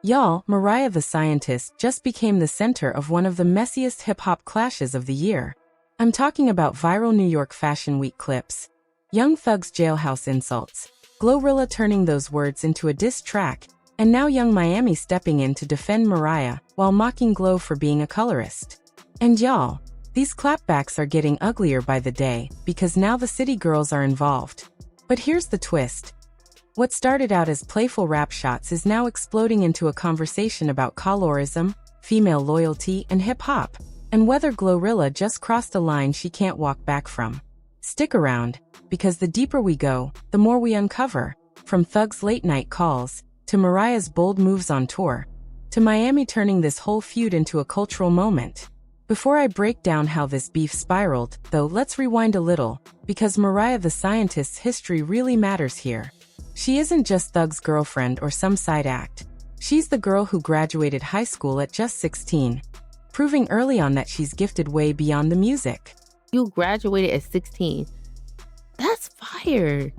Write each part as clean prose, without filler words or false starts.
Y'all, Mariah the Scientist just became the center of one of the messiest hip-hop clashes of the year. I'm talking about viral New York Fashion Week clips. Young Thug's jailhouse insults, GloRilla turning those words into a diss track, and now Young Miami stepping in to defend Mariah while mocking Glo for being a colorist. And y'all, these clapbacks are getting uglier by the day because now the city girls are involved. But here's the twist. What started out as playful rap shots is now exploding into a conversation about colorism, female loyalty, and hip-hop, and whether GloRilla just crossed a line she can't walk back from. Stick around, because the deeper we go, the more we uncover, from Thug's late-night calls, to Mariah's bold moves on tour, to Miami turning this whole feud into a cultural moment. Before I break down how this beef spiraled, though, let's rewind a little, because Mariah the Scientist's history really matters here. She isn't just Thug's girlfriend or some side act. She's the girl who graduated high school at just 16, proving early on that she's gifted way beyond the music. You graduated at 16. That's fire.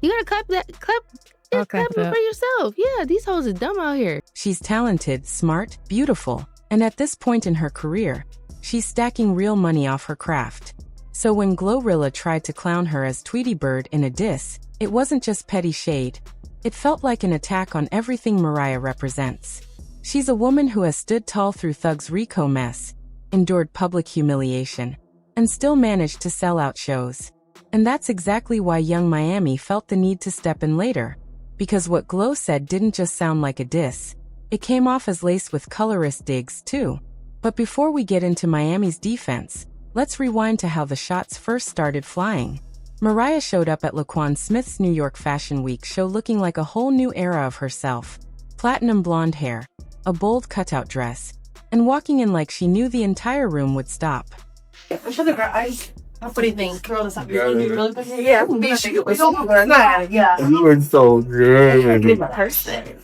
You gotta clap it for yourself. Yeah, these hoes are dumb out here. She's talented, smart, beautiful, and at this point in her career, she's stacking real money off her craft. So when GloRilla tried to clown her as Tweety Bird in a diss, it wasn't just petty shade. It felt like an attack on everything Mariah represents. She's a woman who has stood tall through Thug's Rico mess, endured public humiliation, and still managed to sell out shows. And that's exactly why Young Miami felt the need to step in later. Because what Glo said didn't just sound like a diss. It came off as laced with colorist digs, too. But before we get into Miami's defense, let's rewind to how the shots first started flying. Mariah showed up at Laquan Smith's New York Fashion Week show looking like a whole new era of herself. Platinum blonde hair, a bold cutout dress, and walking in like she knew the entire room would stop. I'm sure the girl, what do you think? Girl, this Yeah, really good. Yeah, it was so good. Yeah. You were so good. Person.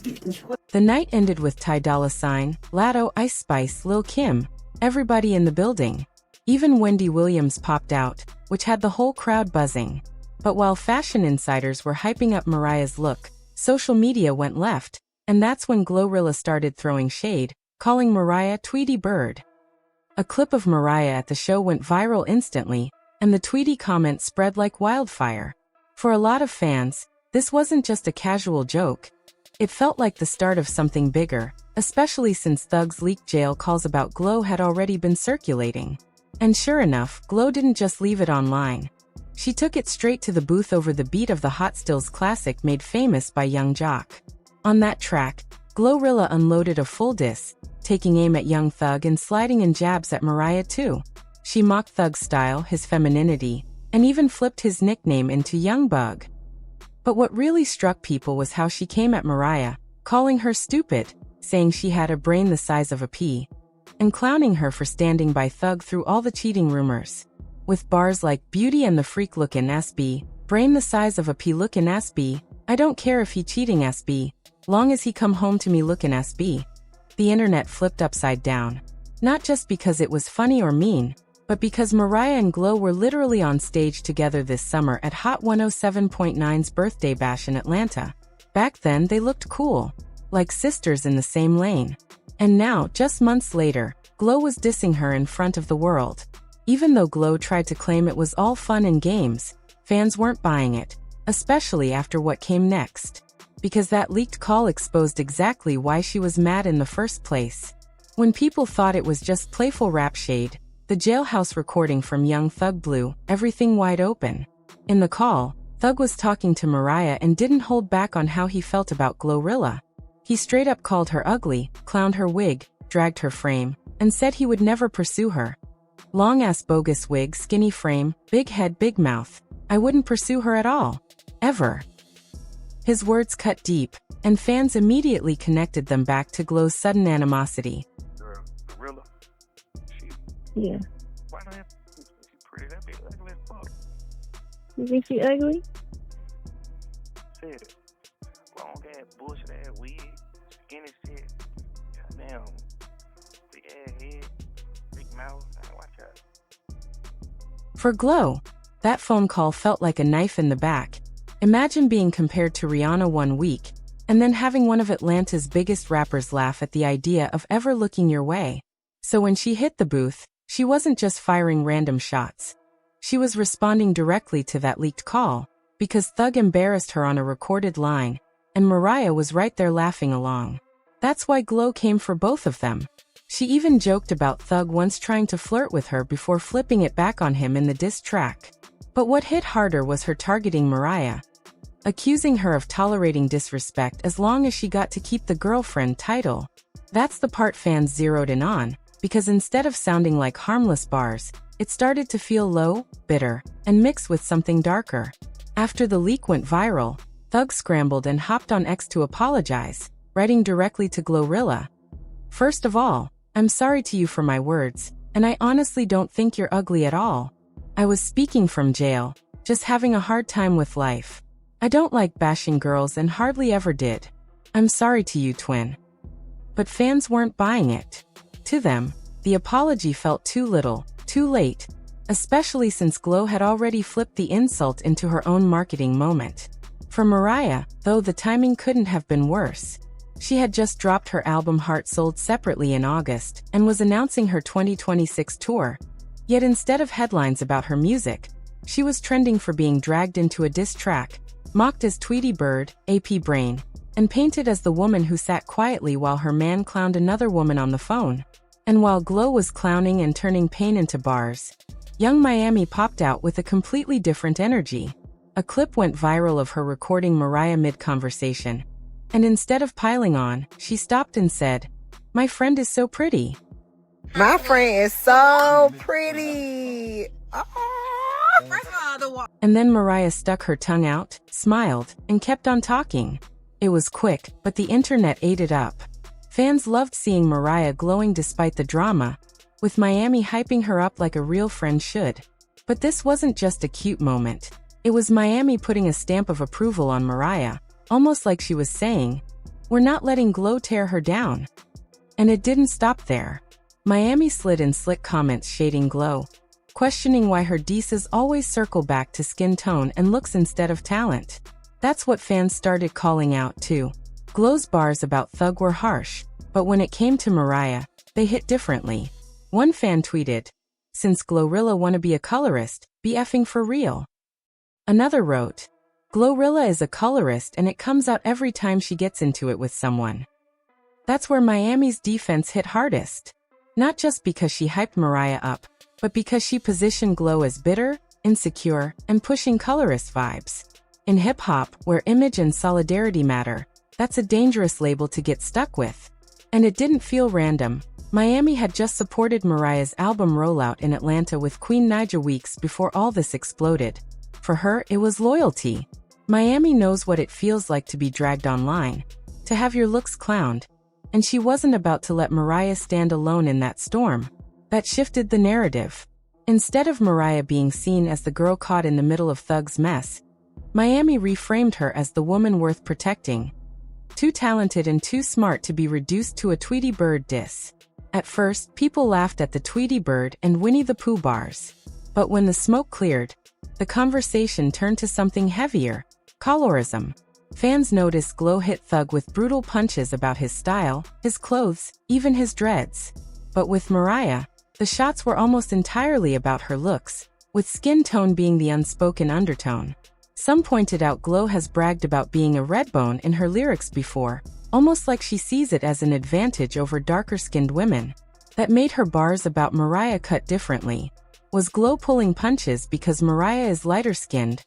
The night ended with Ty Dolla $ign, Latto, Ice Spice, Lil Kim, everybody in the building. Even Wendy Williams popped out, which had the whole crowd buzzing. But while fashion insiders were hyping up Mariah's look, social media went left, and that's when GloRilla started throwing shade, calling Mariah Tweety Bird. A clip of Mariah at the show went viral instantly, and the Tweety comment spread like wildfire. For a lot of fans, this wasn't just a casual joke. It felt like the start of something bigger, especially since Thug's leaked jail calls about Glo had already been circulating. And sure enough, Glo didn't just leave it online. She took it straight to the booth over the beat of the Hot Stills classic made famous by Young Jock. On that track, GloRilla unloaded a full diss, taking aim at Young Thug and sliding in jabs at Mariah too. She mocked Thug's style, his femininity, and even flipped his nickname into Young Bug. But what really struck people was how she came at Mariah, calling her stupid, saying she had a brain the size of a pea, and clowning her for standing by Thug through all the cheating rumors. With bars like "Beauty and the Freak lookin' SB, brain the size of a pea lookin' SB, I don't care if he cheating SB, long as he come home to me lookin' SB." The internet flipped upside down. Not just because it was funny or mean, but because Mariah and Glo were literally on stage together this summer at Hot 107.9's birthday bash in Atlanta. Back then they looked cool, like sisters in the same lane. And now, just months later, Glo was dissing her in front of the world. Even though Glo tried to claim it was all fun and games, fans weren't buying it, especially after what came next. Because that leaked call exposed exactly why she was mad in the first place. When people thought it was just playful rap shade, the jailhouse recording from Young Thug blew everything wide open. In the call, Thug was talking to Mariah and didn't hold back on how he felt about GloRilla. He straight up called her ugly, clowned her wig, dragged her frame, and said he would never pursue her. Long-ass bogus wig, skinny frame, big head, big mouth. I wouldn't pursue her at all. Ever. His words cut deep, and fans immediately connected them back to Glo's sudden animosity. GloRilla. Yeah. Why not? She pretty. That bitch ugly as fuck. You think she ugly? Said it. Long ass bullshit ass wig, skinny shit. Goddamn. Big ass head, big mouth. Watch out. For Glo, that phone call felt like a knife in the back. Imagine being compared to Rihanna one week, and then having one of Atlanta's biggest rappers laugh at the idea of ever looking your way. So when she hit the booth, she wasn't just firing random shots. She was responding directly to that leaked call, because Thug embarrassed her on a recorded line, and Mariah was right there laughing along. That's why Glo came for both of them. She even joked about Thug once trying to flirt with her before flipping it back on him in the diss track. But what hit harder was her targeting Mariah, accusing her of tolerating disrespect as long as she got to keep the girlfriend title. That's the part fans zeroed in on, because instead of sounding like harmless bars, it started to feel low, bitter, and mixed with something darker. After the leak went viral, Thug scrambled and hopped on X to apologize, writing directly to GloRilla. "First of all, I'm sorry to you for my words, and I honestly don't think you're ugly at all. I was speaking from jail, just having a hard time with life. I don't like bashing girls and hardly ever did. I'm sorry to you, twin." But fans weren't buying it. To them, the apology felt too little, too late, especially since Glo had already flipped the insult into her own marketing moment. For Mariah, though, the timing couldn't have been worse. She had just dropped her album Heart Sold separately in August and was announcing her 2026 tour. Yet instead of headlines about her music, she was trending for being dragged into a diss track, mocked as Tweety Bird, AP Brain, and painted as the woman who sat quietly while her man clowned another woman on the phone. And while Glo was clowning and turning pain into bars, young Miami popped out with a completely different energy. A clip went viral of her recording Mariah mid-conversation, and instead of piling on, she stopped and said, "My friend is so pretty. My friend is so pretty." And then Mariah stuck her tongue out, smiled, and kept on talking. It was quick, but the internet ate it up. Fans loved seeing Mariah glowing despite the drama, with Miami hyping her up like a real friend should. But this wasn't just a cute moment. It was Miami putting a stamp of approval on Mariah, almost like she was saying, "We're not letting Glo tear her down." And it didn't stop there. Miami slid in slick comments shading Glo, questioning why her disses always circle back to skin tone and looks instead of talent. That's what fans started calling out too. Glo's bars about Thug were harsh, but when it came to Mariah, they hit differently. One fan tweeted, "Since GloRilla wanna be a colorist, be effing for real." Another wrote, "GloRilla is a colorist and it comes out every time she gets into it with someone." That's where Miami's defense hit hardest. Not just because she hyped Mariah up, but because she positioned Glo as bitter, insecure, and pushing colorist vibes. In hip-hop, where image and solidarity matter, that's a dangerous label to get stuck with. And it didn't feel random. Miami had just supported Mariah's album rollout in Atlanta with Queen Naija weeks before all this exploded. For her, it was loyalty. Miami knows what it feels like to be dragged online, to have your looks clowned, and she wasn't about to let Mariah stand alone in that storm. That shifted the narrative. Instead of Mariah being seen as the girl caught in the middle of Thug's mess, Miami reframed her as the woman worth protecting. Too talented and too smart to be reduced to a Tweety Bird diss. At first, people laughed at the Tweety Bird and Winnie the Pooh bars. But when the smoke cleared, the conversation turned to something heavier: colorism. Fans noticed Glo hit Thug with brutal punches about his style, his clothes, even his dreads. But with Mariah, the shots were almost entirely about her looks, with skin tone being the unspoken undertone. Some pointed out Glo has bragged about being a redbone in her lyrics before, almost like she sees it as an advantage over darker-skinned women. That made her bars about Mariah cut differently. Was Glo pulling punches because Mariah is lighter-skinned,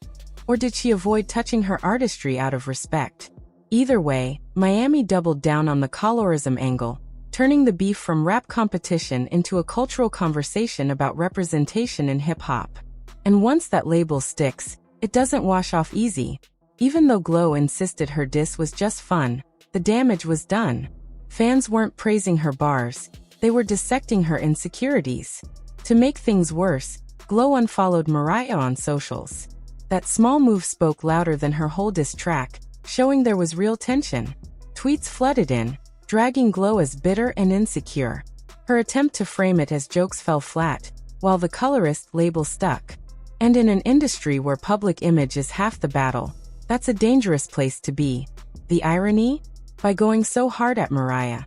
or did she avoid touching her artistry out of respect? Either way, Miami doubled down on the colorism angle, turning the beef from rap competition into a cultural conversation about representation in hip-hop. And once that label sticks, it doesn't wash off easy. Even though Glo insisted her diss was just fun, the damage was done. Fans weren't praising her bars, they were dissecting her insecurities. To make things worse, Glo unfollowed Mariah on socials. That small move spoke louder than her whole diss track, showing there was real tension. Tweets flooded in, dragging Glo as bitter and insecure. Her attempt to frame it as jokes fell flat, while the colorist label stuck. And in an industry where public image is half the battle, that's a dangerous place to be. The irony? By going so hard at Mariah,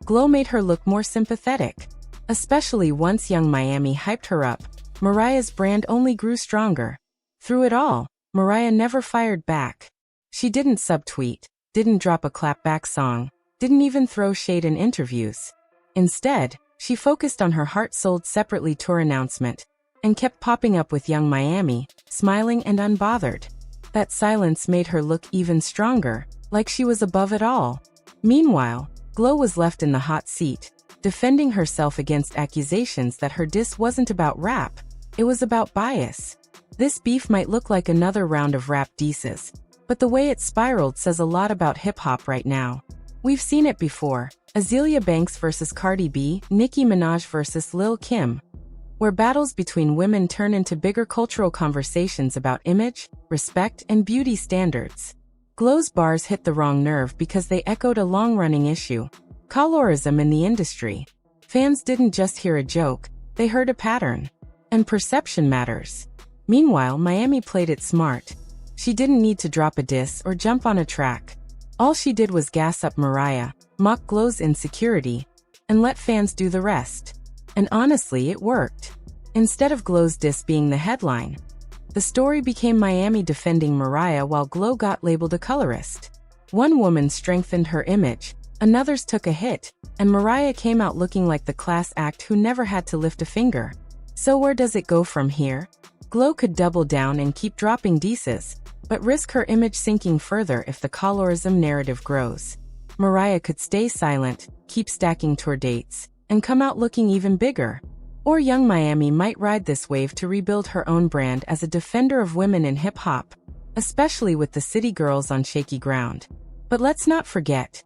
Glo made her look more sympathetic. Especially once Young Miami hyped her up, Mariah's brand only grew stronger. Through it all, Mariah never fired back. She didn't subtweet, didn't drop a clapback song, didn't even throw shade in interviews. Instead, she focused on her heart-sold separately tour announcement and kept popping up with Young Miami, smiling and unbothered. That silence made her look even stronger, like she was above it all. Meanwhile, Glo was left in the hot seat, defending herself against accusations that her diss wasn't about rap, it was about bias. This beef might look like another round of rap disses, but the way it spiraled says a lot about hip-hop right now. We've seen it before, Azealia Banks versus Cardi B, Nicki Minaj versus Lil Kim, where battles between women turn into bigger cultural conversations about image, respect, and beauty standards. Glo's bars hit the wrong nerve because they echoed a long-running issue, colorism in the industry. Fans didn't just hear a joke, they heard a pattern. And perception matters. Meanwhile, Miami played it smart. She didn't need to drop a diss or jump on a track. All she did was gas up Mariah, mock Glo's insecurity, and let fans do the rest. And honestly, it worked. Instead of Glo's diss being the headline, the story became Miami defending Mariah while Glo got labeled a colorist. One woman strengthened her image, another's took a hit, and Mariah came out looking like the class act who never had to lift a finger. So where does it go from here? Glo could double down and keep dropping disses, but risk her image sinking further if the colorism narrative grows. Mariah could stay silent, keep stacking tour dates, and come out looking even bigger. Or Young Miami might ride this wave to rebuild her own brand as a defender of women in hip-hop, especially with the city girls on shaky ground. But let's not forget,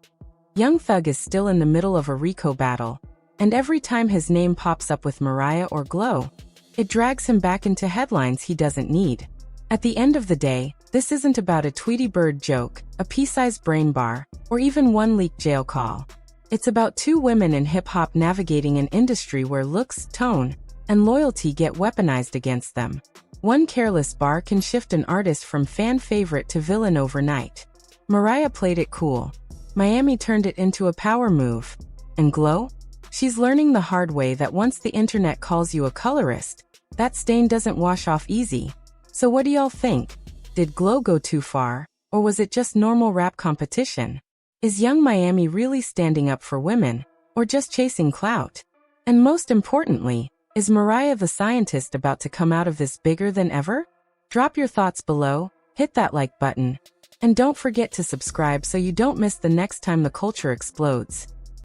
Young Thug is still in the middle of a Rico battle, and every time his name pops up with Mariah or Glo, it drags him back into headlines he doesn't need. At the end of the day, this isn't about a Tweety Bird joke, a pea-sized brain bar, or even one leaked jail call. It's about two women in hip-hop navigating an industry where looks, tone, and loyalty get weaponized against them. One careless bar can shift an artist from fan favorite to villain overnight. Mariah played it cool. Miami turned it into a power move. And Glo? She's learning the hard way that once the internet calls you a colorist, that stain doesn't wash off easy. So what do y'all think? Did Glo go too far, or was it just normal rap competition? Is Young Miami really standing up for women, or just chasing clout? And most importantly, is Mariah the scientist about to come out of this bigger than ever? Drop your thoughts below, hit that like button, and don't forget to subscribe so you don't miss the next time the culture explodes.